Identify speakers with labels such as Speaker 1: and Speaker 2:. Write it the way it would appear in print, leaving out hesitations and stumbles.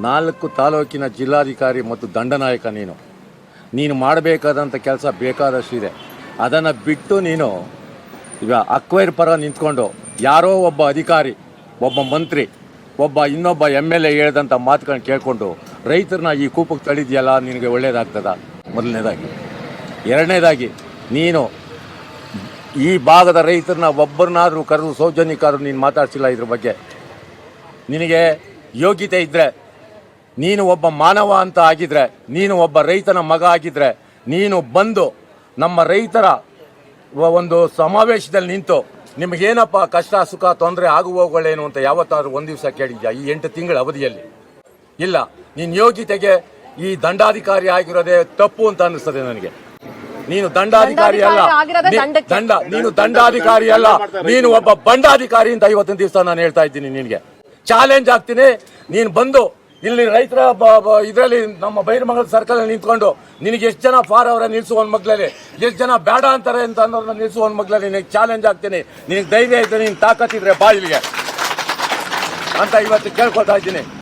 Speaker 1: 4 ತಾಲೂಕಿನ ಜಿಲ್ಲಾಧಿಕಾರಿ ಮತ್ತು ದಂಡನಾಯಕ ನೀನು ಮಾಡಬೇಕಾದಂಥ ಕೆಲಸ ಬೇಕಾದಷ್ಟಿದೆ. ಅದನ್ನು ಬಿಟ್ಟು ನೀನು ಈಗ ಅಕ್ವೈರ್ ಪರ ನಿಂತ್ಕೊಂಡು ಯಾರೋ ಒಬ್ಬ ಅಧಿಕಾರಿ, ಒಬ್ಬ ಮಂತ್ರಿ, ಇನ್ನೊಬ್ಬ MLA ಹೇಳಿದಂಥ ಮಾತುಗಳನ್ನ ಕೇಳಿಕೊಂಡು ರೈತರನ್ನ ಈ ಕೂಪಕ್ಕೆ ತಳಿದೆಯಲ್ಲ, ನಿನಗೆ ಒಳ್ಳೆಯದಾಗ್ತದ? ಮೊದಲನೇದಾಗಿ. ಎರಡನೇದಾಗಿ, ನೀನು ಈ ಭಾಗದ ರೈತರನ್ನ ಒಬ್ಬರನ್ನಾದರೂ ಕರೆದು ಸೌಜನ್ಯಕ್ಕಾದರೂ ನೀನು ಮಾತಾಡ್ಸಿಲ್ಲ. ಇದ್ರ ಬಗ್ಗೆ ನಿನಗೆ ಯೋಗ್ಯತೆ ಇದ್ದರೆ, ನೀನು ಒಬ್ಬ ಮಾನವ ಅಂತ ಆಗಿದ್ರೆ, ನೀನು ಒಬ್ಬ ರೈತನ ಮಗ ಆಗಿದ್ರೆ, ನೀನು ಬಂದು ನಮ್ಮ ರೈತರ ಒಂದು ಸಮಾವೇಶದಲ್ಲಿ ನಿಂತು ನಿಮಗೇನಪ್ಪ ಕಷ್ಟ ಸುಖ ತೊಂದರೆ ಆಗುವವುಗಳೇನು ಅಂತ ಯಾವತ್ತಾದ್ರೂ ಒಂದು ದಿವಸ ಕೇಳಿದ್ಯಾ ಈ 8 ತಿಂಗಳ ಅವಧಿಯಲ್ಲಿ? ಇಲ್ಲ. ನೀನು ಯೋಗ್ಯತೆಗೆ ಈ ದಂಡಾಧಿಕಾರಿ ಆಗಿರೋದೇ ತಪ್ಪು ಅಂತ ಅನ್ನಿಸ್ತದೆ ನನಗೆ. ನೀನು ದಂಡಾಧಿಕಾರಿ ಅಲ್ಲ, ನೀನು ದಂಡಾಧಿಕಾರಿ ಅಲ್ಲ, ನೀನು ಒಬ್ಬ ಬಂಡಾಧಿಕಾರಿ ಅಂತ ಇವತ್ತಿನ ದಿವಸ ನಾನು ಹೇಳ್ತಾ ಇದ್ದೀನಿ. ನಿನಗೆ ಚಾಲೆಂಜ್ ಆಗ್ತೀನಿ. ನೀನು ಬಂದು ಇಲ್ಲಿ ರೈತರ ಇದರಲ್ಲಿ ನಮ್ಮ ಬೈರಮಂಗಲ ಸರ್ಕಲ್ ನಿಂತ್ಕೊಂಡು ನಿನಗೆ ಎಷ್ಟು ಜನ ಫಾರ್ ಅವರ ನಿಲ್ಸುವ ಮಗ್ಲಲ್ಲಿ, ಎಷ್ಟು ಜನ ಬೇಡ ಅಂತಾರೆ ಅಂತ ಅನ್ನೋದನ್ನ ನಿಲ್ಸುವ ಮಗ್ಲಲ್ಲಿ ನಿನಗೆ ಚಾಲೆಂಜ್ ಆಗ್ತೀನಿ. ನಿನಗೆ ಧೈರ್ಯ ಇದ್ದರೆ, ನೀನು ತಾಕತ್ತಿದ್ರೆ ಬಾ ಇಲ್ಲಿಗೆ ಅಂತ ಇವತ್ತು ಕೇಳ್ಕೊತಾ ಇದ್ದೀನಿ.